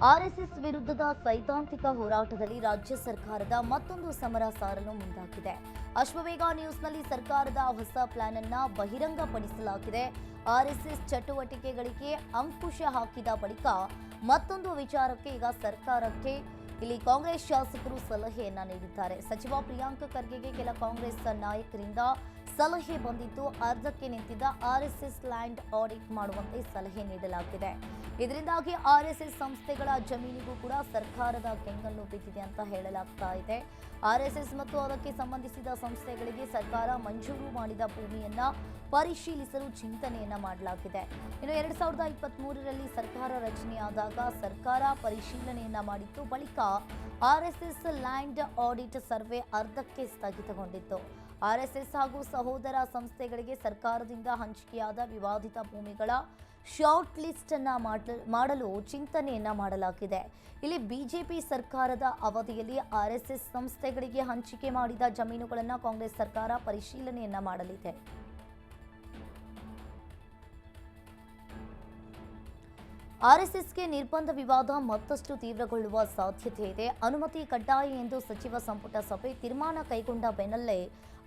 RSS ವಿರುದ್ಧದ ಸೈದ್ಧಾಂತಿಕ ಹೋರಾಟದಲ್ಲಿ ರಾಜ್ಯ ಸರ್ಕಾರದ ಮತ್ತೊಂದು ಸಮರ ಸಾರಲು ಮುಂದಾಗಿದೆ. ಅಶ್ವವೇಗ ನ್ಯೂಸ್ನಲ್ಲಿ ಸರ್ಕಾರದ ಹೊಸ ಪ್ಲಾನ್ ಅನ್ನ ಬಹಿರಂಗಪಡಿಸಲಾಗಿದೆ. ಆರ್ಎಸ್ಎಸ್ ಚಟುವಟಿಕೆಗಳಿಗೆ ಅಂಕುಶ ಹಾಕಿದ ಬಳಿಕ ಮತ್ತೊಂದು ವಿಚಾರಕ್ಕೆ ಈಗ ಸರ್ಕಾರಕ್ಕೆ ಇಲ್ಲಿ ಕಾಂಗ್ರೆಸ್ ಶಾಸಕರು ಸಲಹೆಯನ್ನ ನೀಡಿದ್ದಾರೆ. ಸಚಿವ ಪ್ರಿಯಾಂಕ್ ಖರ್ಗೆಗೆ ಕೆಲ ಕಾಂಗ್ರೆಸ್ ನಾಯಕರಿಂದ ಸಲಹೆ ಬಂದಿದ್ದು, ಅರ್ಧಕ್ಕೆ ನಿಂತಿದ್ದ ಆರ್ಎಸ್ಎಸ್ ಲ್ಯಾಂಡ್ ಆಡಿಟ್ ಮಾಡುವಂತೆ ಸಲಹೆ ನೀಡಲಾಗಿದೆ. ಇದರಿಂದಾಗಿ ಆರ್ಎಸ್ಎಸ್ ಸಂಸ್ಥೆಗಳ ಜಮೀನಿಗೂ ಕೂಡ ಸರ್ಕಾರದ ಕೆಂಗಣ್ಣು ಬಿದ್ದಿದೆ ಅಂತ ಹೇಳಲಾಗ್ತಾ ಇದೆ. ಆರ್ಎಸ್ಎಸ್ ಮತ್ತು ಅದಕ್ಕೆ ಸಂಬಂಧಿಸಿದ ಸಂಸ್ಥೆಗಳಿಗೆ ಸರ್ಕಾರ ಮಂಜೂರು ಮಾಡಿದ ಭೂಮಿಯನ್ನ ಪರಿಶೀಲಿಸಲು ಚಿಂತನೆಯನ್ನ ಮಾಡಲಾಗಿದೆ. ಇನ್ನು 2023ರಲ್ಲಿ ಸರ್ಕಾರ ರಚನೆಯಾದಾಗ ಸರ್ಕಾರ ಪರಿಶೀಲನೆಯನ್ನ ಮಾಡಿತ್ತು. ಬಳಿಕ ಆರ್ಎಸ್ಎಸ್ ಲ್ಯಾಂಡ್ ಆಡಿಟ್ ಸರ್ವೆ ಅರ್ಧಕ್ಕೆ ಸ್ಥಗಿತಗೊಂಡಿತ್ತು. ಆರ್ಎಸ್ಎಸ್ ಹಾಗೂ ಸಹೋದರ ಸಂಸ್ಥೆಗಳಿಗೆ ಸರ್ಕಾರದಿಂದ ಹಂಚಿಕೆಯಾದ ವಿವಾದಿತ ಭೂಮಿಗಳ ಶಾರ್ಟ್ ಲಿಸ್ಟ್ ಅನ್ನ ಮಾಡಲು ಚಿಂತನೆಯನ್ನ ಮಾಡಲಾಗಿದೆ. ಇಲ್ಲಿ ಬಿಜೆಪಿ ಸರ್ಕಾರದ ಅವಧಿಯಲ್ಲಿ ಆರ್ಎಸ್ಎಸ್ ಸಂಸ್ಥೆಗಳಿಗೆ ಹಂಚಿಕೆ ಮಾಡಿದ ಜಮೀನುಗಳನ್ನು ಕಾಂಗ್ರೆಸ್ ಸರ್ಕಾರ ಪರಿಶೀಲನೆಯನ್ನ ಮಾಡಲಿದೆ. ಆರ್ಎಸ್ಎಸ್ಗೆ ನಿರ್ಬಂಧ ವಿವಾದ ಮತ್ತಷ್ಟು ತೀವ್ರಗೊಳ್ಳುವ ಸಾಧ್ಯತೆ ಇದೆ. ಅನುಮತಿ ಕಡ್ಡಾಯ ಎಂದು ಸಚಿವ ಸಂಪುಟ ಸಭೆ ತೀರ್ಮಾನ ಕೈಗೊಂಡ ಬೆನ್ನಲ್ಲೇ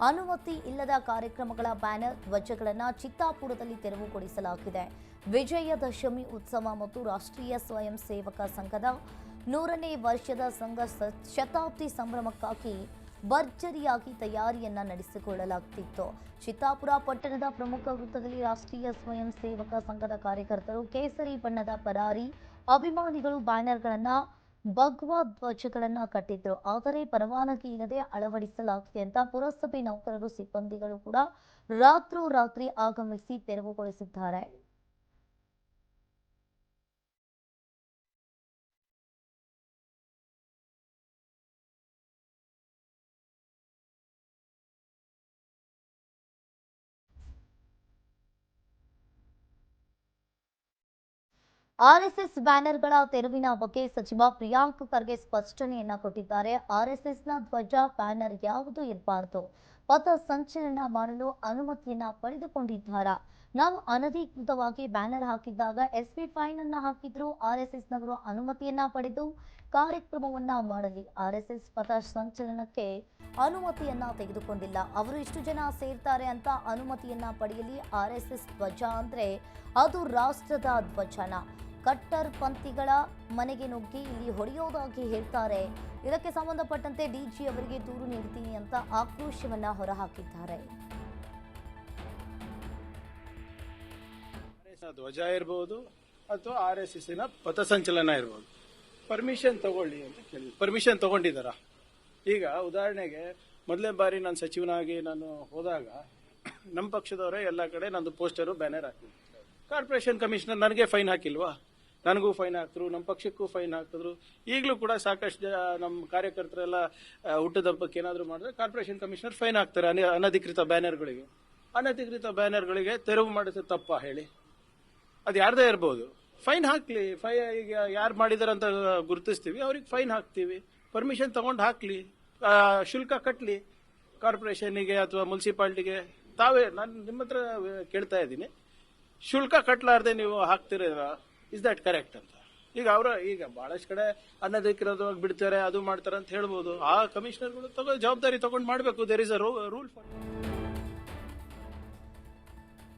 ಅನುಮತಿ ಇಲ್ಲದ ಕಾರ್ಯಕ್ರಮಗಳ ಬ್ಯಾನರ್ ಧ್ವಜಗಳನ್ನು ಚಿತ್ತಾಪುರದಲ್ಲಿ ತೆರವುಗೊಳಿಸಲಾಗಿದೆ. ವಿಜಯದಶಮಿ ಉತ್ಸವ ಮತ್ತು ರಾಷ್ಟ್ರೀಯ ಸ್ವಯಂ ಸೇವಕ ಸಂಘದ 100ನೇ ವರ್ಷದ ಸಂಘ ಶತಾಬ್ದಿ ಸಂಭ್ರಮಕ್ಕಾಗಿ ಭರ್ಜರಿಯಾಗಿ ತಯಾರಿಯನ್ನ ನಡೆಸಿಕೊಳ್ಳಲಾಗುತ್ತಿತ್ತು. ಚಿತ್ತಾಪುರ ಪಟ್ಟಣದ ಪ್ರಮುಖ ವೃತ್ತದಲ್ಲಿ ರಾಷ್ಟ್ರೀಯ ಸ್ವಯಂ ಸೇವಕ ಸಂಘದ ಕಾರ್ಯಕರ್ತರು ಕೇಸರಿ ಬಣ್ಣದ ಪರಾರಿ ಅಭಿಮಾನಿಗಳು ಬ್ಯಾನರ್ಗಳನ್ನ ಭಗವಾ ಧ್ವಜಗಳನ್ನ ಕಟ್ಟಿದ್ರು. ಆದರೆ ಪರವಾನಗಿ ಇಲ್ಲದೆ ಅಳವಡಿಸಲಾಗಿದೆ ಅಂತ ಪುರಸಭೆ ನೌಕರರು ಸಿಬ್ಬಂದಿಗಳು ಕೂಡ ರಾತ್ರೋರಾತ್ರಿ ಆಗಮಿಸಿ ತೆರವುಗೊಳಿಸಿದ್ದಾರೆ. ಆರ್ಎಸ್ಎಸ್ ಬ್ಯಾನರ್ಗಳ ತೆರವಿನ ಬಗ್ಗೆ ಸಚಿವ ಪ್ರಿಯಾಂಕ್ ಖರ್ಗೆ ಸ್ಪಷ್ಟನೆಯನ್ನ ಕೊಟ್ಟಿದ್ದಾರೆ. ಆರ್ಎಸ್ಎಸ್ನ ಧ್ವಜ ಬ್ಯಾನರ್ ಯಾವುದು ಇರಬಾರದು. ಪಥ ಸಂಚಲನ ಮಾಡಲು ಅನುಮತಿಯನ್ನ ಪಡೆದುಕೊಂಡಿದ್ದಾರಾ? ನಾವು ಅನಧಿಕೃತವಾಗಿ ಬ್ಯಾನರ್ ಹಾಕಿದ್ದಾಗ ಎಸ್ಪಿ ಫೈನ್ ಅನ್ನ ಹಾಕಿದ್ರು. ಆರ್ಎಸ್ಎಸ್ನವರು ಅನುಮತಿಯನ್ನ ಪಡೆದು ಕಾರ್ಯಕ್ರಮವನ್ನ ಮಾಡಲಿ. ಆರ್ಎಸ್ಎಸ್ ಪಥ ಸಂಚಲನಕ್ಕೆ ಅನುಮತಿಯನ್ನ ತೆಗೆದುಕೊಂಡಿಲ್ಲ. ಅವರು ಇಷ್ಟು ಜನ ಸೇರ್ತಾರೆ ಅಂತ ಅನುಮತಿಯನ್ನ ಪಡೆಯಲಿ. ಆರ್ಎಸ್ಎಸ್ ಧ್ವಜ ಅಂದ್ರೆ ಅದು ರಾಷ್ಟ್ರದ ಧ್ವಜನ. ಕಟ್ಟರ್ ಪಂಥಿಗಳ ಮನೆಗೆ ನುಗ್ಗಿ ಇಲ್ಲಿ ಹೊಡೆಯೋದಾಗಿ ಹೇಳ್ತಾರೆ. ಇದಕ್ಕೆ ಸಂಬಂಧಪಟ್ಟಂತೆ ಡಿಜಿ ಅವರಿಗೆ ದೂರು ನೀಡ್ತೀನಿ ಅಂತ ಆಕ್ರೋಶವನ್ನ ಹೊರಹಾಕಿದ್ದಾರೆ. ಧ್ವಜ ಇರಬಹುದು ಅಥವಾ ಆರ್ಎಸ್ಎಸ್ನ ಪಥಸಂಚಲನ ಇರಬಹುದು, ಪರ್ಮಿಷನ್ ತಗೊಳ್ಳಿ ಅಂತ ಕೇಳಿ. ಪರ್ಮಿಷನ್ ತಗೊಂಡಿದ್ದಾರ? ಈಗ ಉದಾಹರಣೆಗೆ ಮೊದಲನೇ ಬಾರಿ ನಾನು ಸಚಿವನಾಗಿ ನಾನು ಹೋದಾಗ ನಮ್ಮ ಪಕ್ಷದವರೇ ಎಲ್ಲ ಕಡೆ ನಂದು ಪೋಸ್ಟರು ಬ್ಯಾನರ್ ಹಾಕಿದ್ರು. ಕಾರ್ಪೊರೇಷನ್ ಕಮಿಷನರ್ ನನಗೆ ಫೈನ್ ಹಾಕಿಲ್ವಾ? ನನಗೂ ಫೈನ್ ಹಾಕಿದ್ರು, ನಮ್ಮ ಪಕ್ಷಕ್ಕೂ ಫೈನ್ ಹಾಕಿದ್ರು. ಈಗಲೂ ಕೂಡ ಸಾಕಷ್ಟು ನಮ್ಮ ಕಾರ್ಯಕರ್ತರೆಲ್ಲ ಹುಟ್ಟುದಬ್ಬಕ್ಕೆ ಏನಾದರೂ ಮಾಡಿದ್ರೆ ಕಾರ್ಪೊರೇಷನ್ ಕಮಿಷನರ್ ಫೈನ್ ಹಾಕ್ತಾರೆ ಅನಧಿಕೃತ ಬ್ಯಾನರ್ಗಳಿಗೆ. ಅನಧಿಕೃತ ಬ್ಯಾನರ್ಗಳಿಗೆ ತೆರವು ಮಾಡಿದ್ರೆ ತಪ್ಪ ಹೇಳಿ? ಅದು ಯಾರ್ದೇ ಇರ್ಬೋದು, ಫೈನ್ ಹಾಕ್ಲಿ. ಈಗ ಯಾರು ಮಾಡಿದಾರಂತ ಗುರುತಿಸ್ತೀವಿ, ಅವ್ರಿಗೆ ಫೈನ್ ಹಾಕ್ತೀವಿ. ಪರ್ಮಿಷನ್ ತಗೊಂಡು ಹಾಕ್ಲಿ, ಶುಲ್ಕ ಕಟ್ಟಲಿ ಕಾರ್ಪೊರೇಷನ್ಗೆ ಅಥವಾ ಮುನ್ಸಿಪಾಲ್ಟಿಗೆ. ತಾವೇ ನಾನು ನಿಮ್ಮ ಹತ್ರ ಕೇಳ್ತಾ ಇದ್ದೀನಿ, ಶುಲ್ಕ ಕಟ್ಟಲಾರ್ದೆ ನೀವು ಹಾಕ್ತಿರ, ಇಸ್ ದಟ್ ಕರೆಕ್ಟ್ ಅಂತ? ಈಗ ಬಹಳಷ್ಟು ಕಡೆ ಅನಧಿಕೃತವಾಗಿ ಬಿಡ್ತಾರೆ, ಅದು ಮಾಡ್ತಾರೆ ಅಂತ ಹೇಳ್ಬೋದು. ಆ ಕಮಿಷನರ್ಗಳು ಜವಾಬ್ದಾರಿ ತಗೊಂಡು ಮಾಡಬೇಕು. There is a rule for.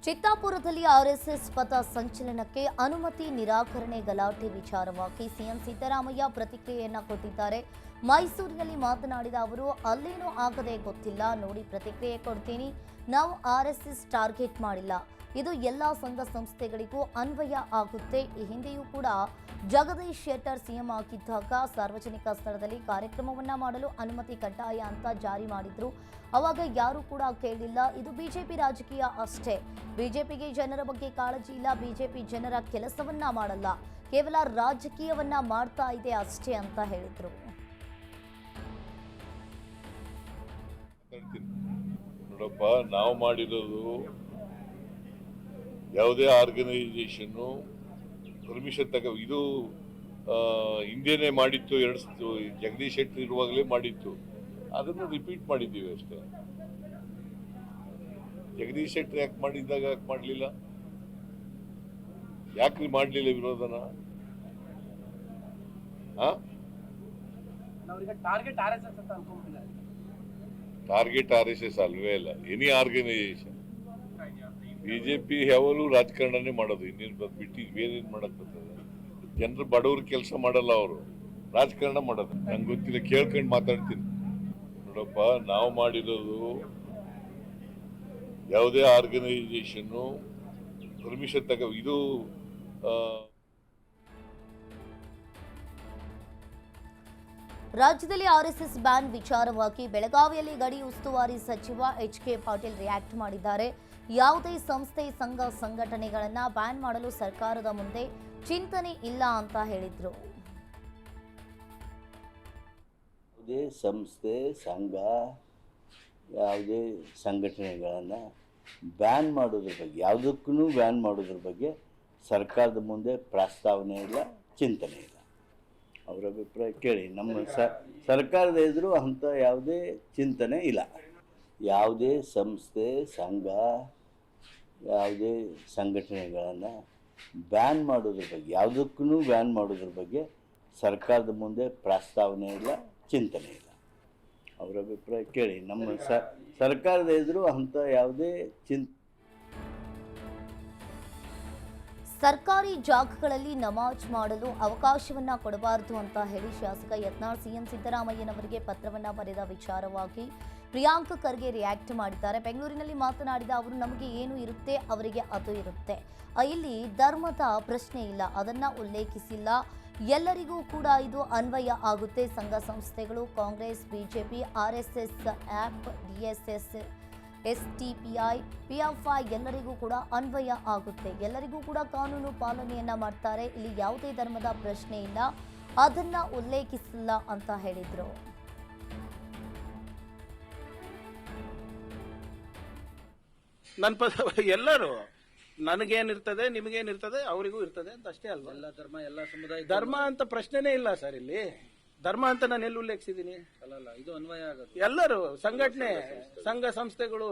ಚಿತ್ತಾಪುರದಲ್ಲಿ ಆರ್ಎಸ್ಎಸ್ ಪಥ ಸಂಚಲನಕ್ಕೆ ಅನುಮತಿ ನಿರಾಕರಣೆ ಗಲಾಟೆ ವಿಚಾರವಾಗಿ ಸಿಎಂ ಸಿದ್ದರಾಮಯ್ಯ ಪ್ರತಿಕ್ರಿಯೆಯನ್ನ ಕೊಟ್ಟಿದ್ದಾರೆ. ಮೈಸೂರಿನಲ್ಲಿ ಮಾತನಾಡಿದ ಅವರು, ಅಲ್ಲೇನೂ ಆಗದೆ ಗೊತ್ತಿಲ್ಲ ನೋಡಿ, ಪ್ರತಿಕ್ರಿಯೆ ಕೊಡ್ತೀನಿ. ನಾವು ಆರ್ಎಸ್ಎಸ್ ಟಾರ್ಗೆಟ್ ಮಾಡಿಲ್ಲ. ಇದು ಎಲ್ಲ ಸಂಘ ಸಂಸ್ಥೆಗಳಿಗೂ ಅನ್ವಯ ಆಗುತ್ತೆ. ಈ ಹಿಂದೆಯೂ ಕೂಡ ಜಗದೀಶ್ ಶೆಟ್ಟರ್ ಸಿಎಂ ಆಗಿದ್ದಾಗ ಸಾರ್ವಜನಿಕ ಸ್ಥಳದಲ್ಲಿ ಕಾರ್ಯಕ್ರಮವನ್ನ ಮಾಡಲು ಅನುಮತಿ ಕಡ್ಡಾಯ ಅಂತ ಜಾರಿ ಮಾಡಿದ್ರು. ಅವಾಗ ಯಾರು ಕೂಡ ಕೇಳಿಲ್ಲ. ಇದು ಬಿಜೆಪಿ ರಾಜಕೀಯ ಅಷ್ಟೇ. ಬಿಜೆಪಿಗೆ ಜನರ ಬಗ್ಗೆ ಕಾಳಜಿ ಇಲ್ಲ. ಬಿಜೆಪಿ ಜನರ ಕೆಲಸವನ್ನ ಮಾಡಲ್ಲ, ಕೇವಲ ರಾಜಕೀಯವನ್ನ ಮಾಡ್ತಾ ಇದೆ ಅಷ್ಟೇ ಅಂತ ಹೇಳಿದ್ರು. ನೋಡಪ್ಪ, ನಾವು ಮಾಡಿರೋದು ಯಾವುದೇ ಆರ್ಗನೈಸೇಷನ್ ಪರ್ಮಿಷನ್ ಇದು ಹಿಂದೆನೇ ಮಾಡಿತ್ತು. ಜಗದೀಶ್ ಶೆಟ್ಟರ್ ಇರುವಾಗಲೇ ಮಾಡಿತ್ತು. ಅದನ್ನು ರಿಪೀಟ್ ಮಾಡಿದ್ದೀವಿ ಅಷ್ಟೇ. ಜಗದೀಶ್ ಶೆಟ್ಟರ್ ಯಾಕೆ ಮಾಡಿದ್ದಾಗ ಯಾಕೆ ಮಾಡಲಿಲ್ಲ? ಯಾಕೆ ಮಾಡಲಿಲ್ಲ ವಿರೋಧನ? ಟಾರ್ಗೆಟ್ RSS ಅಂತ ಅನ್ಕೊಂಡ್ಬಿಟ್ಟಿಲ್ಲ. ಟಾರ್ಗೆಟ್ RSS ಅಲ್ವೇ ಅಲ್ಲ, ಎನಿ ಆರ್ಗನೈಸೇಷನ್. ಬಿಜೆಪಿ ಯಾವಾಗಲೂ ರಾಜಕಾರಣನೇ ಮಾಡೋದು, ಇನ್ನೇನು ಬಿಟ್ಟು ಬೇರೇನು ಮಾಡಕ್ ಬರ್ತದೆ? ಜನರು ಬಡವ್ರ ಕೆಲಸ ಮಾಡಲ್ಲ, ಅವರು ರಾಜಕಾರಣ ಮಾಡೋದು. ನಂಗೆ ಗೊತ್ತಿಲ್ಲ, ಕೇಳ್ಕೊಂಡು ಮಾತಾಡ್ತೀನಿ. ನೋಡಪ್ಪ, ನಾವು ಮಾಡಿರೋದು ಯಾವುದೇ ಆರ್ಗನೈಸೇಷನ್ ಪರ್ಮಿಷನ್ ಇದು ರಾಜ್ಯದಲ್ಲಿ ಆರ್ಎಸ್ಎಸ್ ಬ್ಯಾನ್ ವಿಚಾರವಾಗಿ ಬೆಳಗಾವಿಯಲ್ಲಿ ಗಡಿ ಉಸ್ತುವಾರಿ ಸಚಿವ HK ಪಾಟೀಲ್ ರಿಯಾಕ್ಟ್ ಮಾಡಿದ್ದಾರೆ. ಯಾವುದೇ ಸಂಸ್ಥೆ, ಸಂಘ, ಸಂಘಟನೆಗಳನ್ನ ಬ್ಯಾನ್ ಮಾಡಲು ಸರ್ಕಾರದ ಮುಂದೆ ಚಿಂತನೆ ಇಲ್ಲ ಅಂತ ಹೇಳಿದ್ರು. ಯಾವುದೇ ಸಂಸ್ಥೆ, ಸಂಘ, ಯಾವುದೇ ಸಂಘಟನೆಗಳನ್ನು ಬ್ಯಾನ್ ಮಾಡೋದ್ರ ಬಗ್ಗೆ, ಯಾವುದಕ್ಕೂ ಬ್ಯಾನ್ ಮಾಡೋದ್ರ ಬಗ್ಗೆ ಸರ್ಕಾರದ ಮುಂದೆ ಪ್ರಸ್ತಾವನೆ ಇಲ್ಲ, ಚಿಂತನೆ ಇಲ್ಲ. ಅವರ ಅಭಿಪ್ರಾಯ ಕೇಳಿ. ನಮ್ಮ ಸರ್ಕಾರದ ಎದುರು ಅಂಥ ಯಾವುದೇ ಚಿಂತನೆ ಇಲ್ಲ. ಯಾವುದೇ ಸಂಸ್ಥೆ, ಸಂಘ, ಯಾವುದೇ ಸಂಘಟನೆಗಳನ್ನು ಬ್ಯಾನ್ ಮಾಡೋದ್ರ ಬಗ್ಗೆ, ಯಾವುದಕ್ಕೂ ಬ್ಯಾನ್ ಮಾಡೋದ್ರ ಬಗ್ಗೆ ಸರ್ಕಾರದ ಮುಂದೆ ಪ್ರಸ್ತಾವನೆ ಇಲ್ಲ, ಚಿಂತನೆ ಇಲ್ಲ. ಅವರ ಅಭಿಪ್ರಾಯ ಕೇಳಿ. ನಮ್ಮ ಸರ್ಕಾರದ ಎದುರು ಅಂಥ ಯಾವುದೇ ಸರ್ಕಾರಿ ಜಾಗಗಳಲ್ಲಿ ನಮಾಜ್ ಮಾಡಲು ಅವಕಾಶವನ್ನ ಕೊಡಬಾರದು ಅಂತ ಹೇಳಿ ಶಾಸಕ ಯತ್ನಾಳ್ ಸಿಎಂ ಸಿದ್ದರಾಮಯ್ಯನವರಿಗೆ ಪತ್ರವನ್ನ ಬರೆದ ವಿಚಾರವಾಗಿ ಪ್ರಿಯಾಂಕ್ ಖರ್ಗೆ ರಿಯಾಕ್ಟ್ ಮಾಡಿದ್ದಾರೆ. ಬೆಂಗಳೂರಿನಲ್ಲಿ ಮಾತನಾಡಿದ ಅವರು, ನಮಗೆ ಏನು ಇರುತ್ತೆ ಅವರಿಗೆ ಅದು ಇರುತ್ತೆ, ಇಲ್ಲಿ ಧರ್ಮದ ಪ್ರಶ್ನೆ ಇಲ್ಲ, ಅದನ್ನ ಉಲ್ಲೇಖಿಸಿಲ್ಲ, ಎಲ್ಲರಿಗೂ ಕೂಡ ಇದು ಅನ್ವಯ ಆಗುತ್ತೆ. ಸಂಘ ಸಂಸ್ಥೆಗಳು, Congress, BJP, RSS, AAP, DSS, STPI, PFI ಎಲ್ಲರಿಗೂ ಕೂಡ ಅನ್ವಯ ಆಗುತ್ತೆ, ಎಲ್ಲರಿಗೂ ಕೂಡ ಕಾನೂನು ಪಾಲನೆಯನ್ನ ಮಾಡ್ತಾರೆ, ಇಲ್ಲಿ ಯಾವುದೇ ಧರ್ಮದ ಪ್ರಶ್ನೆ ಇಲ್ಲ, ಅದನ್ನ ಉಲ್ಲೇಖಿಸಿಲ್ಲ ಅಂತ ಹೇಳಿದ್ರು. ಎಲ್ಲರೂ ನನಗೇನಿರ್ತದೆ, ನಿಮಗೇನಿರ್ತದೆ, ಅವರಿಗೂ ಇರ್ತದೆ ಅಂತ ಅಷ್ಟೇ ಅಲ್ವಾ? ಎಲ್ಲ ಧರ್ಮ, ಎಲ್ಲ ಸಮುದಾಯ, ಧರ್ಮ ಅಂತ ಪ್ರಶ್ನೆನೇ ಇಲ್ಲ ಸರ್. ಇಲ್ಲಿ ಧರ್ಮ ಅಂತ ನಾನು ಎಲ್ಲಿ ಉಲ್ಲೇಖಿಸಿದ್ದೀನಿ? ಅಲ್ಲ, ಇದು ಅನ್ವಯ ಆಗುತ್ತೆ. ಎಲ್ಲರೂ ಸಂಘಟನೆ, ಸಂಘ ಸಂಸ್ಥೆಗಳು,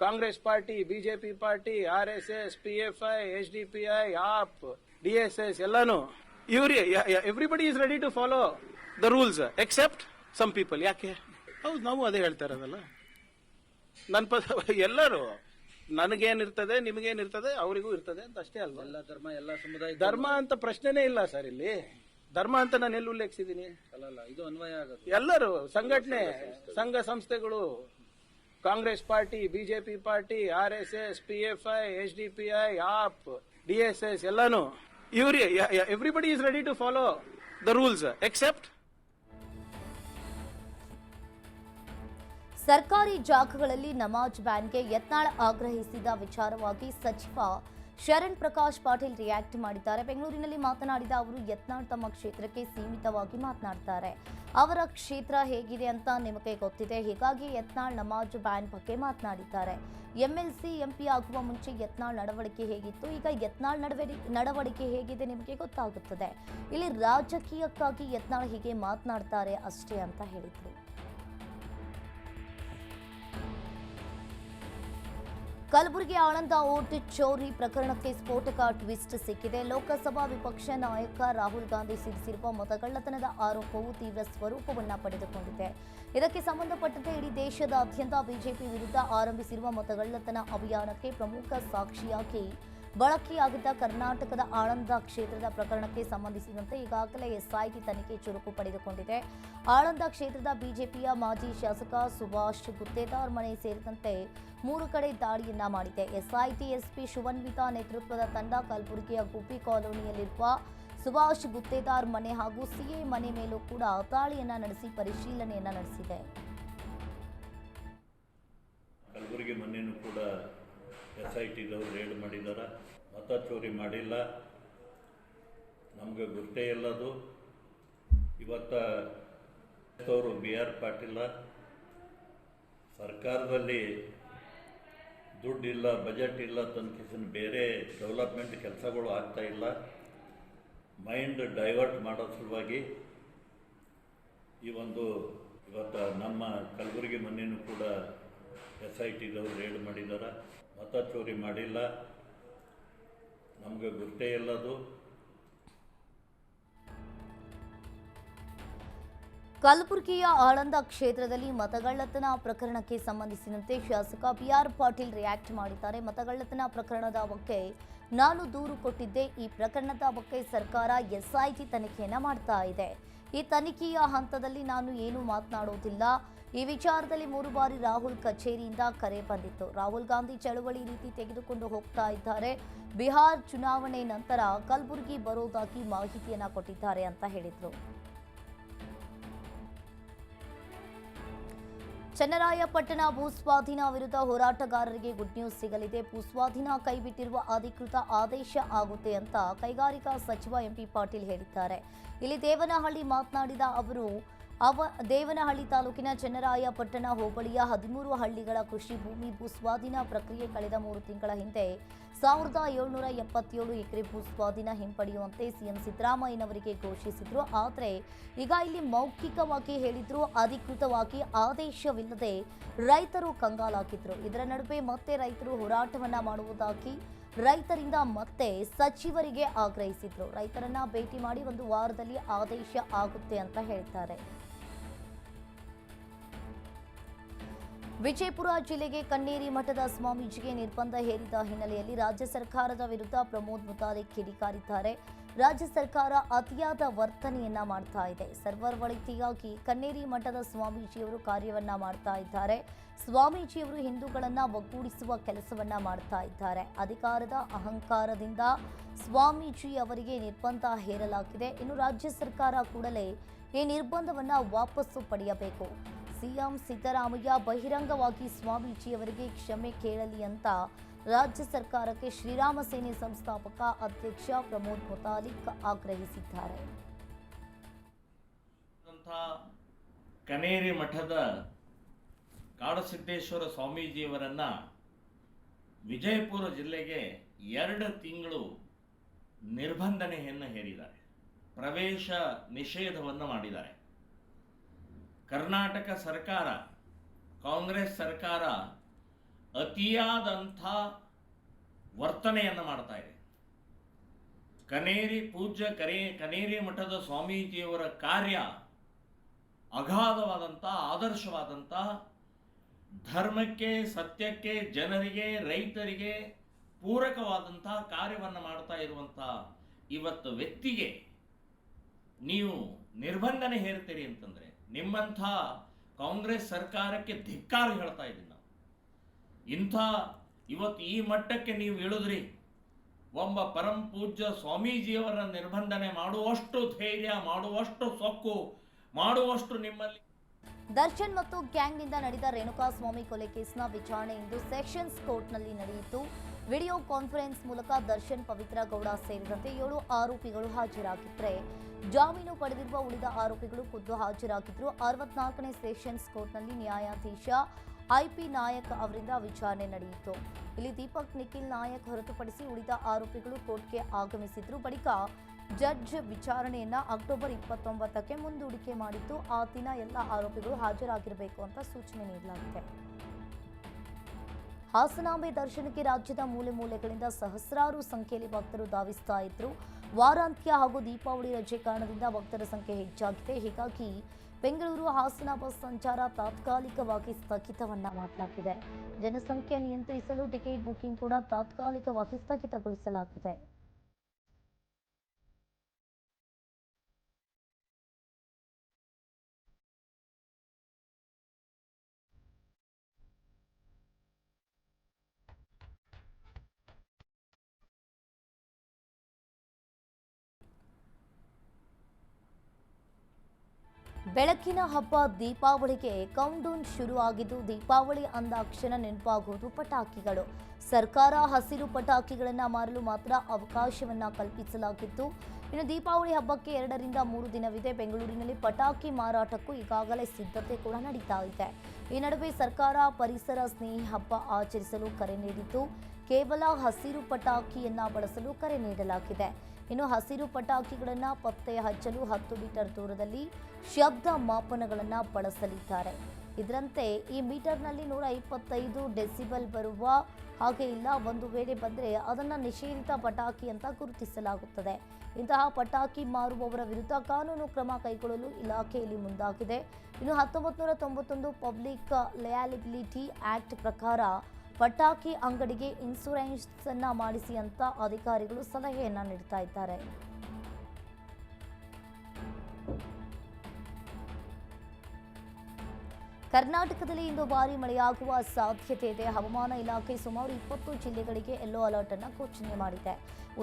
Congress party, BJP party, RSS, PFI, SDPI, AAP, DSS ಎಲ್ಲಾನು everybody is ready to follow the rules except some people. ಯಾಕೆ? ಹೌದು, ನಾವು ಅದೇ ಹೇಳ್ತಾ ಇರೋದಲ್ಲ. ಎಲ್ಲರೂ ನನಗೇನಿರ್ತದೆ, ನಿಮಗೇನಿರ್ತದೆ, ಅವರಿಗೂ ಇರ್ತದೆ ಅಂತ ಅಷ್ಟೇ ಅಲ್ವಾ? ಎಲ್ಲ ಧರ್ಮ, ಎಲ್ಲ ಸಮುದಾಯ, ಧರ್ಮ ಅಂತ ಪ್ರಶ್ನೆನೇ ಇಲ್ಲ ಸರ್. ಇಲ್ಲಿ ಧರ್ಮ ಅಂತ ನಾನು ಎಲ್ಲಿ ಉಲ್ಲೇಖಿಸಿದ್ದೀನಿ? ಅಲ್ಲ, ಇದು ಅನ್ವಯ ಆಗುತ್ತೆ. ಎಲ್ಲರೂ ಸಂಘಟನೆ, ಸಂಘ ಸಂಸ್ಥೆಗಳು, Congress party, BJP party, RSS, PFI, SDPI, AAP, DSS ಎಲ್ಲಾನು everybody is ready to follow the rules except. ಸರ್ಕಾರಿ ಜಾಗಗಳಲ್ಲಿ ನಮಾಜ್ ಬ್ಯಾನ್ಗೆ ಯತ್ನಾಳ್ ಆಗ್ರಹಿಸಿದ ವಿಚಾರವಾಗಿ ಸಚಿವ ಶರಣ್ ಪ್ರಕಾಶ್ ಪಾಟೀಲ್ ರಿಯಾಕ್ಟ್ ಮಾಡಿದ್ದಾರೆ. ಬೆಂಗಳೂರಿನಲ್ಲಿ ಮಾತನಾಡಿದ ಅವರು, ಯತ್ನಾಳ್ ತಮ್ಮ ಕ್ಷೇತ್ರಕ್ಕೆ ಸೀಮಿತವಾಗಿ ಮಾತನಾಡ್ತಾರೆ. ಅವರ ಕ್ಷೇತ್ರ ಹೇಗಿದೆ ಅಂತ ನಿಮಗೆ ಗೊತ್ತಿದೆ, ಹೀಗಾಗಿ ಯತ್ನಾಳ್ ನಮಾಜ್ ಬ್ಯಾನ್ ಬಗ್ಗೆ ಮಾತನಾಡಿದ್ದಾರೆ. MLC MP ಆಗುವ ಮುಂಚೆ ಯತ್ನಾಳ್ ನಡವಳಿಕೆ ಹೇಗಿತ್ತು, ಈಗ ಯತ್ನಾಳ್ ನಡವಳಿಕೆ ಹೇಗಿದೆ ನಿಮಗೆ ಗೊತ್ತಾಗುತ್ತದೆ. ಇಲ್ಲಿ ರಾಜಕೀಯಕ್ಕಾಗಿ ಯತ್ನಾಳ್ ಹೀಗೆ ಮಾತನಾಡ್ತಾರೆ ಅಷ್ಟೇ ಅಂತ ಹೇಳಿದರು. ಕಲಬುರಗಿ ಆಳಂದ ಓಟ್ ಚೋರಿ ಪ್ರಕರಣಕ್ಕೆ ಸ್ಫೋಟಕ ಟ್ವಿಸ್ಟ್ ಸಿಕ್ಕಿದೆ. ಲೋಕಸಭಾ ವಿಪಕ್ಷ ನಾಯಕ ರಾಹುಲ್ ಗಾಂಧಿ ಸಿಡಿಸಿರುವ ಮತಗಳ್ಳತನದ ಆರೋಪವು ತೀವ್ರ ಸ್ವರೂಪವನ್ನು ಪಡೆದುಕೊಂಡಿದೆ. ಇದಕ್ಕೆ ಸಂಬಂಧಪಟ್ಟಂತೆ ಇಡೀ ದೇಶದಾದ್ಯಂತ ಬಿಜೆಪಿ ವಿರುದ್ಧ ಆರಂಭಿಸಿರುವ ಮತಗಳ್ಳತನ ಅಭಿಯಾನಕ್ಕೆ ಪ್ರಮುಖ ಸಾಕ್ಷಿಯಾಗಿ ಬಳಕೆಯಾಗಿದ್ದ ಕರ್ನಾಟಕದ ಆಳಂದ ಕ್ಷೇತ್ರದ ಪ್ರಕರಣಕ್ಕೆ ಸಂಬಂಧಿಸಿದಂತೆ ಈಗಾಗಲೇ SIT ತನಿಖೆ ಚುರುಕು ಪಡೆದುಕೊಂಡಿದೆ. ಆಳಂದ ಕ್ಷೇತ್ರದ ಬಿಜೆಪಿಯ ಮಾಜಿ ಶಾಸಕ ಸುಭಾಷ್ ಗುತ್ತೇದಾರ್ ಮನೆ ಸೇರಿದಂತೆ 3 ಕಡೆ ದಾಳಿಯನ್ನ ಮಾಡಿದೆ. SIT SP ಶಿವನ್ವಿತಾ ನೇತೃತ್ವದ ತಂಡ ಕಲಬುರಗಿಯ ಗುಬ್ಬಿ ಕಾಲೋನಿಯಲ್ಲಿರುವ ಸುಭಾಷ್ ಗುತ್ತೇದಾರ್ ಮನೆ ಹಾಗೂ CA ಮನೆ ಮೇಲೂ ಕೂಡ ದಾಳಿಯನ್ನ ನಡೆಸಿ ಪರಿಶೀಲನೆಯನ್ನ ನಡೆಸಿದೆ. ಕಲಬುರಗಿ ಮನೆಯೂ ಕೂಡ SITದವರು ರೇಡ್ ಮಾಡಿದ್ದಾರೆ. ಮತ ಚೋರಿ ಮಾಡಿಲ್ಲ, ನಮಗೆ ಗೊತ್ತೇ ಇಲ್ಲದು. ಇವತ್ತು BR ಪಾಟೀಲ ಸರ್ಕಾರದಲ್ಲಿ ದುಡ್ಡಿಲ್ಲ, ಬಜೆಟ್ ಇಲ್ಲ ತನಕ ಬೇರೆ ಡೆವಲಪ್ಮೆಂಟ್ ಕೆಲಸಗಳು ಆಗ್ತಾ ಇಲ್ಲ, ಮೈಂಡ್ ಡೈವರ್ಟ್ ಮಾಡೋ ಸಲುವಾಗಿ ಇವತ್ತು ನಮ್ಮ ಕಲಬುರಗಿ ಮನೆಯೂ ಕೂಡ SITದವರು ರೇಡ್ ಮಾಡಿದ್ದಾರೆ. ಮತ ಚೋರಿ ಮಾಡಿಲ್ಲ, ನಮಗೆ ಗೊತ್ತೇ ಇಲ್ಲದು. ಕಲಬುರಗಿಯ ಆಳಂದ ಕ್ಷೇತ್ರದಲ್ಲಿ ಮತಗಳ್ಳತನ ಪ್ರಕರಣಕ್ಕೆ ಸಂಬಂಧಿಸಿದಂತೆ ಶಾಸಕ ಬಿಆರ್ ಪಾಟೀಲ್ ರಿಯಾಕ್ಟ್ ಮಾಡಿದ್ದಾರೆ. ಮತಗಳ್ಳತನ ಪ್ರಕರಣದ ಬಗ್ಗೆ ನಾನು ದೂರು ಕೊಟ್ಟಿದ್ದೆ. ಈ ಪ್ರಕರಣದ ಬಗ್ಗೆ ಸರ್ಕಾರ ಎಸ್ಐಟಿ ತನಿಖೆಯನ್ನ ಮಾಡ್ತಾ ಇದೆ. ಈ ತನಿಖೆಯ ಹಂತದಲ್ಲಿ ನಾನು ಏನು ಮಾತನಾಡೋದಿಲ್ಲ. ಈ ವಿಚಾರದಲ್ಲಿ 3 ಬಾರಿ ರಾಹುಲ್ ಕಚೇರಿಯಿಂದ ಕರೆ ಬಂದಿತ್ತು. ರಾಹುಲ್ ಗಾಂಧಿ ಚಳವಳಿ ರೀತಿ ತೆಗೆದುಕೊಂಡು ಹೋಗ್ತಾ ಇದ್ದಾರೆ. ಬಿಹಾರ್ ಚುನಾವಣೆ ನಂತರ ಕಲಬುರಗಿ ಬರೋದಾಗಿ ಮಾಹಿತಿಯನ್ನ ಕೊಟ್ಟಿದ್ದಾರೆ ಅಂತ ಹೇಳಿದ್ರು. ಚನ್ನರಾಯಪಟ್ಟಣ ಭೂಸ್ವಾಧೀನ ವಿರುದ್ಧ ಹೋರಾಟಗಾರರಿಗೆ ಗುಡ್ ನ್ಯೂಸ್ ಸಿಗಲಿದೆ. ಭೂಸ್ವಾಧೀನ ಕೈಬಿಟ್ಟಿರುವ ಅಧಿಕೃತ ಆದೇಶ ಆಗುತ್ತೆ ಅಂತ ಕೈಗಾರಿಕಾ ಸಚಿವ ಎಂಪಿ ಪಾಟೀಲ್ ಹೇಳಿದ್ದಾರೆ. ಇಲ್ಲಿ ದೇವನಹಳ್ಳಿ ಮಾತನಾಡಿದ ಅವರು ದೇವನಹಳ್ಳಿ ತಾಲೂಕಿನ ಚನ್ನರಾಯಪಟ್ಟಣ ಹೋಬಳಿಯ 13 ಹಳ್ಳಿಗಳ ಕೃಷಿ ಭೂಮಿ ಭೂಸ್ವಾಧೀನ ಪ್ರಕ್ರಿಯೆ ಕಳೆದ 3 ತಿಂಗಳ ಹಿಂದೆ 1777 ಎಕರೆ ಭೂಸ್ವಾಧೀನ ಹಿಂಪಡೆಯುವಂತೆ ಸಿಎಂ ಸಿದ್ದರಾಮಯ್ಯನವರಿಗೆ ಘೋಷಿಸಿದ್ರು. ಆದರೆ ಈಗ ಇಲ್ಲಿ ಮೌಖಿಕವಾಗಿ ಹೇಳಿದ್ರು, ಅಧಿಕೃತವಾಗಿ ಆದೇಶವಿಲ್ಲದೆ ರೈತರು ಕಂಗಾಲಾಗಿದ್ರು. ಇದರ ನಡುವೆ ಮತ್ತೆ ರೈತರು ಹೋರಾಟವನ್ನ ಮಾಡುವುದಾಗಿ ರೈತರಿಂದ ಮತ್ತೆ ಸಚಿವರಿಗೆ ಆಗ್ರಹಿಸಿದ್ರು. ರೈತರನ್ನ ಭೇಟಿ ಮಾಡಿ 1 ವಾರದಲ್ಲಿ ಆದೇಶ ಆಗುತ್ತೆ ಅಂತ ಹೇಳ್ತಾರೆ. ವಿಜಯಪುರ ಜಿಲ್ಲೆಗೆ ಕನ್ನೇರಿ ಮಠದ ಸ್ವಾಮೀಜಿಗೆ ನಿರ್ಬಂಧ ಹೇರಿದ ಹಿನ್ನೆಲೆಯಲ್ಲಿ ರಾಜ್ಯ ಸರ್ಕಾರದ ವಿರುದ್ಧ ಪ್ರಮೋದ್ ಮುತಾಲಿಕ್ ಕಿಡಿಕಾರಿದ್ದಾರೆ. ರಾಜ್ಯ ಸರ್ಕಾರ ಅತಿಯಾದ ವರ್ತನೆಯನ್ನ ಮಾಡ್ತಾ ಇದೆ. ಸರ್ವರ್ ಒಳಿತಿಗಾಗಿ ಕನ್ನೇರಿ ಮಠದ ಸ್ವಾಮೀಜಿಯವರು ಕಾರ್ಯವನ್ನ ಮಾಡ್ತಾ ಇದ್ದಾರೆ. ಸ್ವಾಮೀಜಿಯವರು ಹಿಂದೂಗಳನ್ನ ಒಗ್ಗೂಡಿಸುವ ಕೆಲಸವನ್ನ ಮಾಡ್ತಾ ಇದ್ದಾರೆ. ಅಧಿಕಾರದ ಅಹಂಕಾರದಿಂದ ಸ್ವಾಮೀಜಿ ಅವರಿಗೆ ನಿರ್ಬಂಧ ಹೇರಲಾಗಿದೆ. ಇನ್ನು ರಾಜ್ಯ ಸರ್ಕಾರ ಕೂಡಲೇ ಈ ನಿರ್ಬಂಧವನ್ನ ವಾಪಸ್ಸು ಪಡೆಯಬೇಕು. ಸಿಎಂ ಸಿದ್ದರಾಮಯ್ಯ ಬಹಿರಂಗವಾಗಿ ಸ್ವಾಮೀಜಿಯವರಿಗೆ ಕ್ಷಮೆ ಕೇಳಲಿ ಅಂತ ರಾಜ್ಯ ಸರ್ಕಾರಕ್ಕೆ ಶ್ರೀರಾಮ ಸೇನೆ ಸಂಸ್ಥಾಪಕ ಅಧ್ಯಕ್ಷ ಪ್ರಮೋದ್ ಮುತಾಲಿಕ್ ಆಗ್ರಹಿಸಿದ್ದಾರೆ. ಕನೇರಿ ಮಠದ ಕಾಡಸಿದ್ದೇಶ್ವರ ಸ್ವಾಮೀಜಿಯವರನ್ನ ವಿಜಯಪುರ ಜಿಲ್ಲೆಗೆ 2 ತಿಂಗಳು ನಿರ್ಬಂಧನೆಯನ್ನು ಹೇರಿದ್ದಾರೆ. ಪ್ರವೇಶ ನಿಷೇಧವನ್ನು ಮಾಡಿದ್ದಾರೆ. ಕರ್ನಾಟಕ ಸರ್ಕಾರ, ಕಾಂಗ್ರೆಸ್ ಸರ್ಕಾರ ಅತಿಯಾದಂಥ ವರ್ತನೆಯನ್ನು ಮಾಡ್ತಾ ಇದೆ. ಕನೇರಿ ಮಠದ ಸ್ವಾಮೀಜಿಯವರ ಕಾರ್ಯ ಅಗಾಧವಾದಂಥ, ಆದರ್ಶವಾದಂಥ, ಧರ್ಮಕ್ಕೆ, ಸತ್ಯಕ್ಕೆ, ಜನರಿಗೆ, ರೈತರಿಗೆ ಪೂರಕವಾದಂಥ ಕಾರ್ಯವನ್ನು ಮಾಡ್ತಾ ಇರುವಂಥ ಇವತ್ತು ವ್ಯಕ್ತಿಗೆ ನೀವು ನಿರ್ಬಂಧನೆ ಹೇರ್ತೀರಿ ಅಂತಂದರೆ ನಿಮ್ಮಂಥ ಕಾಂಗ್ರೆಸ್ ಸರ್ಕಾರಕ್ಕೆ ಧಿಕ್ಕಾರ ಹೇಳ್ತಾ ಇದ್ದೀನಿ ನಾವು. ಇವತ್ತು ಈ ಮಟ್ಟಕ್ಕೆ ನೀವು ಇಳಿದ್ರಿ. ಒಬ್ಬ ಪರಂ ಪೂಜ್ಯ ಸ್ವಾಮೀಜಿಯವರ ನಿರ್ಬಂಧನೆ ಮಾಡುವಷ್ಟು ಧೈರ್ಯ, ಮಾಡುವಷ್ಟು ಸೊಕ್ಕು, ಮಾಡುವಷ್ಟು ನಿಮ್ಮಲ್ಲಿ. ದರ್ಶನ್ ಮತ್ತು ಗ್ಯಾಂಗ್ನಿಂದ ನಡೆದ ರೇಣುಕಾಸ್ವಾಮಿ ಕೊಲೆ ಕೇಸ್ನ ವಿಚಾರಣೆ ಇಂದು ಸೆಷನ್ಸ್ ಕೋರ್ಟ್ನಲ್ಲಿ ನಡೆಯಿತು. ವಿಡಿಯೋ ಕಾನ್ಫರೆನ್ಸ್ ಮೂಲಕ ದರ್ಶನ್, ಪವಿತ್ರ ಗೌಡ ಸೇರಿದಂತೆ 7 ಆರೋಪಿಗಳು ಹಾಜರಾಗಿದ್ದರೆ ಜಾಮೀನು ಪಡೆದಿರುವ ಉಳಿದ ಆರೋಪಿಗಳು ಖುದ್ದು ಹಾಜರಾಗಿದ್ದರು. 64ನೇ ಸೆಷನ್ಸ್ ಕೋರ್ಟ್ನಲ್ಲಿ ನ್ಯಾಯಾಧೀಶ ಐಪಿ ನಾಯಕ್ ಅವರಿಂದ ವಿಚಾರಣೆ ನಡೆಯಿತು. ಇಲ್ಲಿ ದೀಪಕ್ ನಿಖಿಲ್ ನಾಯಕ್ ಹೊರತುಪಡಿಸಿ ಉಳಿದ ಆರೋಪಿಗಳು ಕೋರ್ಟ್ಗೆ ಆಗಮಿಸಿದ್ರು. ಬಳಿಕ ಜಡ್ಜ್ ವಿಚಾರಣೆಯನ್ನ ಅಕ್ಟೋಬರ್ 29ಕ್ಕೆ ಮುಂದೂಡಿಕೆ ಮಾಡಿದ್ದು, ಆ ದಿನ ಎಲ್ಲ ಆರೋಪಿಗಳು ಹಾಜರಾಗಿರಬೇಕು ಅಂತ ಸೂಚನೆ ನೀಡಲಾಗಿದೆ. ಹಾಸನಾಂಬೆ ದರ್ಶನಕ್ಕೆ ರಾಜ್ಯದ ಮೂಲೆ ಮೂಲೆಗಳಿಂದ ಸಹಸ್ರಾರು ಸಂಖ್ಯೆಯಲ್ಲಿ ಭಕ್ತರು ಧಾವಿಸ್ತಾ ಇದ್ರು. ವಾರಾಂತ್ಯ ಹಾಗೂ ದೀಪಾವಳಿ ರಜೆ ಕಾರಣದಿಂದ ಭಕ್ತರ ಸಂಖ್ಯೆ ಹೆಚ್ಚಾಗಿದೆ. ಹೀಗಾಗಿ ಬೆಂಗಳೂರು ಹಾಸನ ಬಸ್ ಸಂಚಾರ ತಾತ್ಕಾಲಿಕವಾಗಿ ಸ್ಥಗಿತವನ್ನ ಮಾಡಲಾಗಿದೆ. ಜನಸಂಖ್ಯೆ ನಿಯಂತ್ರಿಸಲು ಟಿಕೆಟ್ ಬುಕಿಂಗ್ ಕೂಡ ತಾತ್ಕಾಲಿಕವಾಗಿ ಸ್ಥಗಿತಗೊಳಿಸಲಾಗಿದೆ. ಬೆಳಕಿನ ಹಬ್ಬ ದೀಪಾವಳಿಗೆ ಕೌಂಟ್ಡೌನ್ ಶುರುವಾಗಿದ್ದು, ದೀಪಾವಳಿ ಅಂದಾಕ್ಷಣ ನೆನಪಾಗುವುದು ಪಟಾಕಿಗಳು. ಸರ್ಕಾರ ಹಸಿರು ಪಟಾಕಿಗಳನ್ನು ಮಾರಲು ಮಾತ್ರ ಅವಕಾಶವನ್ನ ಕಲ್ಪಿಸಲಾಗಿತ್ತು. ಇನ್ನು ದೀಪಾವಳಿ ಹಬ್ಬಕ್ಕೆ 2 ರಿಂದ 3 ದಿನವಿದೆ. ಬೆಂಗಳೂರಿನಲ್ಲಿ ಪಟಾಕಿ ಮಾರಾಟಕ್ಕೂ ಈಗಾಗಲೇ ಸಿದ್ಧತೆ ಕೂಡ ನಡೀತಾ ಇದೆ. ಈ ನಡುವೆ ಸರ್ಕಾರ ಪರಿಸರ ಸ್ನೇಹಿ ಹಬ್ಬ ಆಚರಿಸಲು ಕರೆ ನೀಡಿದ್ದು, ಕೇವಲ ಹಸಿರು ಪಟಾಕಿಯನ್ನ ಬಳಸಲು ಕರೆ ನೀಡಲಾಗಿದೆ. ಇನ್ನು ಹಸಿರು ಪಟಾಕಿಗಳನ್ನು ಪತ್ತೆ ಹಚ್ಚಲು 10 ಮೀಟರ್ ದೂರದಲ್ಲಿ ಶಬ್ದ ಮಾಪನಗಳನ್ನು ಬಳಸಲಿದ್ದಾರೆ. ಇದರಂತೆ ಈ ಮೀಟರ್ನಲ್ಲಿ 125 ಡೆಸಿಬಲ್ ಬರುವ ಹಾಗೆ ಇಲ್ಲ. ಒಂದು ವೇಳೆ ಬಂದರೆ ಅದನ್ನು ನಿಷೇಧಿತ ಪಟಾಕಿ ಅಂತ ಗುರುತಿಸಲಾಗುತ್ತದೆ. ಇಂತಹ ಪಟಾಕಿ ಮಾರುವವರ ವಿರುದ್ಧ ಕಾನೂನು ಕ್ರಮ ಕೈಗೊಳ್ಳಲು ಇಲಾಖೆಯಲ್ಲಿ ಮುಂದಾಗಿದೆ. ಇನ್ನು 1991 ಪಬ್ಲಿಕ್ ಲಯಬಿಲಿಟಿ ಆಕ್ಟ್ ಪ್ರಕಾರ ಪಟಾಕಿ ಅಂಗಡಿಗೆ ಇನ್ಶೂರೆನ್ಸ್ ಅನ್ನ ಮಾಡಿಸಿ ಅಂತ ಅಧಿಕಾರಿಗಳು ಸಲಹೆಯನ್ನ ನೀಡ್ತಾ ಇದ್ದಾರೆ. ಕರ್ನಾಟಕದಲ್ಲಿ ಇಂದು ಭಾರೀ ಮಳೆಯಾಗುವ ಸಾಧ್ಯತೆ ಇದೆ. ಹವಾಮಾನ ಇಲಾಖೆ ಸುಮಾರು 20 ಜಿಲ್ಲೆಗಳಿಗೆ ಯೆಲ್ಲೋ ಅಲರ್ಟ್ ಅನ್ನು ಘೋಷಣೆ ಮಾಡಿದೆ.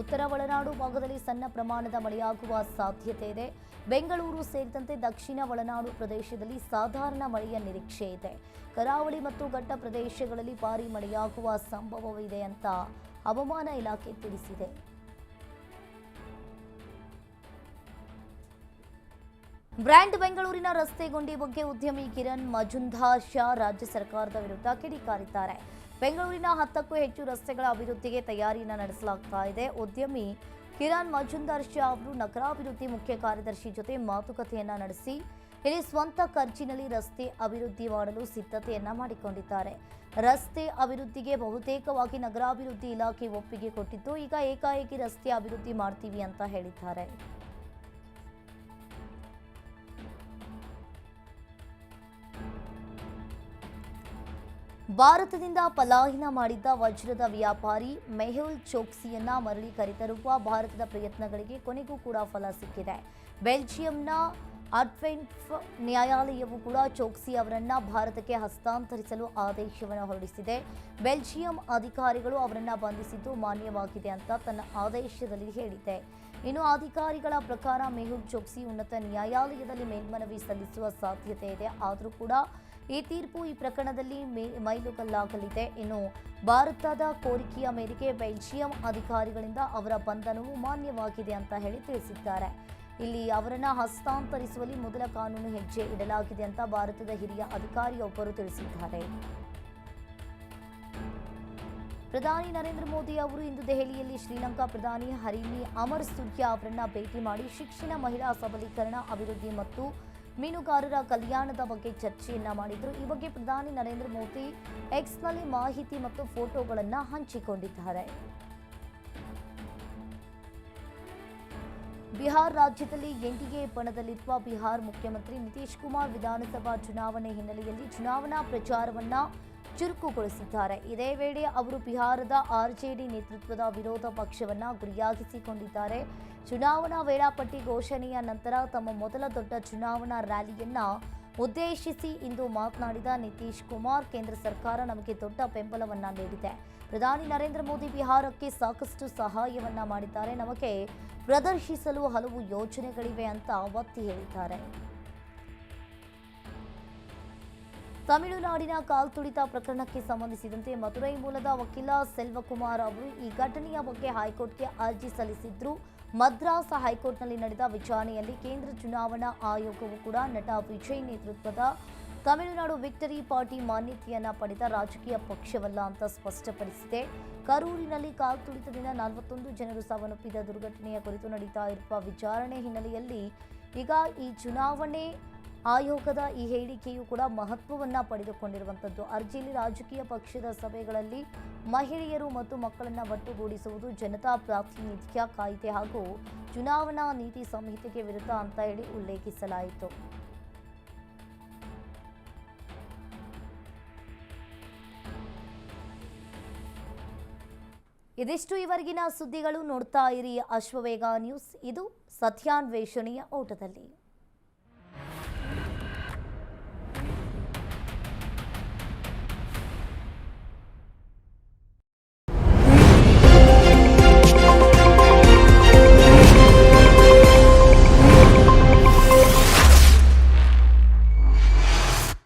ಉತ್ತರ ಒಳನಾಡು ಭಾಗದಲ್ಲಿ ಸಣ್ಣ ಪ್ರಮಾಣದ ಮಳೆಯಾಗುವ ಸಾಧ್ಯತೆ ಇದೆ. ಬೆಂಗಳೂರು ಸೇರಿದಂತೆ ದಕ್ಷಿಣ ಒಳನಾಡು ಪ್ರದೇಶದಲ್ಲಿ ಸಾಧಾರಣ ಮಳೆಯ ನಿರೀಕ್ಷೆ ಇದೆ. ಕರಾವಳಿ ಮತ್ತು ಘಟ್ಟ ಪ್ರದೇಶಗಳಲ್ಲಿ ಭಾರೀ ಮಳೆಯಾಗುವ ಸಂಭವವಿದೆ ಅಂತ ಹವಾಮಾನ ಇಲಾಖೆ ತಿಳಿಸಿದೆ. ಬ್ರ್ಯಾಂಡ್ ಬೆಂಗಳೂರಿನ ರಸ್ತೆ ಗುಂಡಿ ಬಗ್ಗೆ ಉದ್ಯಮಿ ಕಿರಣ್ ಮಜುಂದಾರ್ ಶಾ ರಾಜ್ಯ ಸರ್ಕಾರದ ವಿರುದ್ಧ ಕಿಡಿಕಾರಿದ್ದಾರೆ. ಬೆಂಗಳೂರಿನ 10ಕ್ಕೂ ಹೆಚ್ಚು ರಸ್ತೆಗಳ ಅಭಿವೃದ್ಧಿಗೆ ತಯಾರಿಯನ್ನು ನಡೆಸಲಾಗ್ತಾ ಇದೆ. ಉದ್ಯಮಿ ಕಿರಣ್ ಮಜುಂದಾರ್ ಶಾ ಅವರು ನಗರಾಭಿವೃದ್ಧಿ ಮುಖ್ಯ ಕಾರ್ಯದರ್ಶಿ ಜೊತೆ ಮಾತುಕತೆಯನ್ನ ನಡೆಸಿ ಇಲ್ಲಿ ಸ್ವಂತ ಖರ್ಚಿನಲ್ಲಿ ರಸ್ತೆ ಅಭಿವೃದ್ಧಿ ಮಾಡಲು ಸಿದ್ಧತೆಯನ್ನ ಮಾಡಿಕೊಂಡಿದ್ದಾರೆ. ರಸ್ತೆ ಅಭಿವೃದ್ಧಿಗೆ ಬಹುತೇಕವಾಗಿ ನಗರಾಭಿವೃದ್ಧಿ ಇಲಾಖೆ ಒಪ್ಪಿಗೆ ಕೊಟ್ಟಿದ್ದು, ಈಗ ಏಕಾಏಕಿ ರಸ್ತೆ ಅಭಿವೃದ್ಧಿ ಮಾಡ್ತೀವಿ ಅಂತ ಹೇಳಿದ್ದಾರೆ. ಭಾರತದಿಂದ ಪಲಾಯನ ಮಾಡಿದ್ದ ವಜ್ರದ ವ್ಯಾಪಾರಿ ಮೆಹುಲ್ ಚೋಕ್ಸಿಯನ್ನ ಮರಳಿ ಕರೆತರುವ ಭಾರತದ ಪ್ರಯತ್ನಗಳಿಗೆ ಕೊನೆಗೂ ಕೂಡ ಫಲ ಸಿಕ್ಕಿದೆ. ಬೆಲ್ಜಿಯಂನ ಅಟ್ವೆಂಟ್ ನ್ಯಾಯಾಲಯವು ಕೂಡ ಚೋಕ್ಸಿ ಅವರನ್ನ ಭಾರತಕ್ಕೆ ಹಸ್ತಾಂತರಿಸಲು ಆದೇಶವನ್ನು ಹೊರಡಿಸಿದೆ. ಬೆಲ್ಜಿಯಂ ಅಧಿಕಾರಿಗಳು ಅವರನ್ನ ಬಂಧಿಸಿದ್ದು ಮಾನ್ಯವಾಗಿದೆ ಅಂತ ತನ್ನ ಆದೇಶದಲ್ಲಿ ಹೇಳಿದೆ. ಇನ್ನು ಅಧಿಕಾರಿಗಳ ಪ್ರಕಾರ ಮೆಹುಲ್ ಚೋಕ್ಸಿ ಉನ್ನತ ನ್ಯಾಯಾಲಯದಲ್ಲಿ ಮೇಲ್ಮನವಿ ಸಲ್ಲಿಸುವ ಸಾಧ್ಯತೆ ಇದೆ. ಆದರೂ ಕೂಡ ಈ ತೀರ್ಪು ಈ ಪ್ರಕರಣದಲ್ಲಿ ಮೈಲುಗಲ್ಲಾಗಲಿದೆ. ಇನ್ನು ಭಾರತದ ಕೋರಿಕೆಯ ಮೇರೆಗೆ ಬೆಲ್ಜಿಯಂ ಅಧಿಕಾರಿಗಳಿಂದ ಅವರ ಬಂಧನವು ಮಾನ್ಯವಾಗಿದೆ ಅಂತ ಹೇಳಿ ತಿಳಿಸಿದ್ದಾರೆ. ಇಲ್ಲಿ ಅವರನ್ನು ಹಸ್ತಾಂತರಿಸುವಲ್ಲಿ ಮೊದಲ ಕಾನೂನು ಹೆಜ್ಜೆ ಇಡಲಾಗಿದೆ ಅಂತ ಭಾರತದ ಹಿರಿಯ ಅಧಿಕಾರಿಯೊಬ್ಬರು ತಿಳಿಸಿದ್ದಾರೆ. ಪ್ರಧಾನಿ ನರೇಂದ್ರ ಮೋದಿ ಅವರು ಇಂದು ದೆಹಲಿಯಲ್ಲಿ ಶ್ರೀಲಂಕಾ ಪ್ರಧಾನಿ ಹರಿಣಿ ಅಮರ್ ಸೂರ್ಯ ಅವರನ್ನ ಭೇಟಿ ಮಾಡಿ ಶಿಕ್ಷಣ, ಮಹಿಳಾ ಸಬಲೀಕರಣ, ಅಭಿವೃದ್ಧಿ ಮತ್ತು ಮೀನುಗಾರರ ಕಲ್ಯಾಣದ ಬಗ್ಗೆ ಚರ್ಚೆಯನ್ನ ಮಾಡಿದ್ರು. ಈ ಬಗ್ಗೆ ಪ್ರಧಾನಿ ನರೇಂದ್ರ ಮೋದಿ ಎಕ್ಸ್ನಲ್ಲಿ ಮಾಹಿತಿ ಮತ್ತು ಫೋಟೋಗಳನ್ನು ಹಂಚಿಕೊಂಡಿದ್ದಾರೆ. ಬಿಹಾರ್ ರಾಜ್ಯದಲ್ಲಿ ಎನ್ಡಿಎ ಬಣದಲ್ಲಿರುವ ಬಿಹಾರ್ ಮುಖ್ಯಮಂತ್ರಿ ನಿತೀಶ್ ಕುಮಾರ್ ವಿಧಾನಸಭಾ ಚುನಾವಣೆ ಹಿನ್ನೆಲೆಯಲ್ಲಿ ಚುನಾವಣಾ ಪ್ರಚಾರವನ್ನ ಚುರುಕುಗೊಳಿಸಿದ್ದಾರೆ. ಇದೇ ವೇಳೆ ಅವರು ಬಿಹಾರದ ಆರ್ಜೆಡಿ ನೇತೃತ್ವದ ವಿರೋಧ ಪಕ್ಷವನ್ನ ಗುರಿಯಾಗಿಸಿಕೊಂಡಿದ್ದಾರೆ. ಚುನಾವಣಾ ವೇಳಾಪಟ್ಟಿ ಘೋಷಣೆಯ ನಂತರ ತಮ್ಮ ಮೊದಲ ದೊಡ್ಡ ಚುನಾವಣಾ ರ್ಯಾಲಿಯನ್ನ ಉದ್ದೇಶಿಸಿ ಇಂದು ಮಾತನಾಡಿದ ನಿತೀಶ್ ಕುಮಾರ್, ಕೇಂದ್ರ ಸರ್ಕಾರ ನಮಗೆ ದೊಡ್ಡ ಬೆಂಬಲವನ್ನ ನೀಡಿದೆ. ಪ್ರಧಾನಿ ನರೇಂದ್ರ ಮೋದಿ ಬಿಹಾರಕ್ಕೆ ಸಾಕಷ್ಟು ಸಹಾಯವನ್ನ ಮಾಡಿದ್ದಾರೆ. ನಮಗೆ ಪ್ರದರ್ಶಿಸಲು ಹಲವು ಯೋಜನೆಗಳಿವೆ ಅಂತ ಒತ್ತಿ ಹೇಳಿದ್ದಾರೆ. ತಮಿಳುನಾಡಿನ ಕಾಲ್ತುಳಿತ ಪ್ರಕರಣಕ್ಕೆ ಸಂಬಂಧಿಸಿದಂತೆ ಮದುರೈ ಮೂಲದ ವಕೀಲ ಸೆಲ್ವಕುಮಾರ್ ಅವರು ಈ ಘಟನೆಯ ಬಗ್ಗೆ ಹೈಕೋರ್ಟ್ಗೆ ಅರ್ಜಿ ಸಲ್ಲಿಸಿದ್ರು. ಮದ್ರಾಸ್ ಹೈಕೋರ್ಟ್ನಲ್ಲಿ ನಡೆದ ವಿಚಾರಣೆಯಲ್ಲಿ ಕೇಂದ್ರ ಚುನಾವಣಾ ಆಯೋಗವು ಕೂಡ ನಟ ವಿಜಯ್ ನೇತೃತ್ವದ ತಮಿಳುನಾಡು ವಿಕ್ಟರಿ ಪಾರ್ಟಿ ಮಾನ್ಯತೆಯನ್ನ ಪಡೆದ ರಾಜಕೀಯ ಪಕ್ಷವಲ್ಲ ಅಂತ ಸ್ಪಷ್ಟಪಡಿಸಿದೆ. ಕರೂರಿನಲ್ಲಿ ಕಾಲ್ತುಳಿತದಿಂದ 41 ಜನರು ಸಾವನ್ನಪ್ಪಿದ ದುರ್ಘಟನೆಯ ಕುರಿತು ನಡೀತಾ ಇರುವ ವಿಚಾರಣೆ ಹಿನ್ನೆಲೆಯಲ್ಲಿ ಈಗ ಈ ಚುನಾವಣೆ ಆಯೋಗದ ಈ ಹೇಳಿಕೆಯು ಕೂಡ ಮಹತ್ವವನ್ನ ಪಡೆದುಕೊಂಡಿರುವಂಥದ್ದು. ಅರ್ಜಿಯಲ್ಲಿ ರಾಜಕೀಯ ಪಕ್ಷದ ಸಭೆಗಳಲ್ಲಿ ಮಹಿಳೆಯರು ಮತ್ತು ಮಕ್ಕಳನ್ನು ಒಟ್ಟುಗೂಡಿಸುವುದು ಜನತಾ ಪ್ರಾತಿನಿಧ್ಯ ಕಾಯ್ದೆ ಹಾಗೂ ಚುನಾವಣಾ ನೀತಿ ಸಂಹಿತೆಗೆ ವಿರುದ್ಧ ಅಂತ ಹೇಳಿ ಉಲ್ಲೇಖಿಸಲಾಯಿತು. ಇದಿಷ್ಟು ಇವರೆಗಿನ ಸುದ್ದಿಗಳು. ನೋಡ್ತಾ ಇರಿ ಅಶ್ವವೇಗ ನ್ಯೂಸ್. ಇದು ಸತ್ಯಾನ್ವೇಷಣೆಯ ಓಟದಲ್ಲಿ.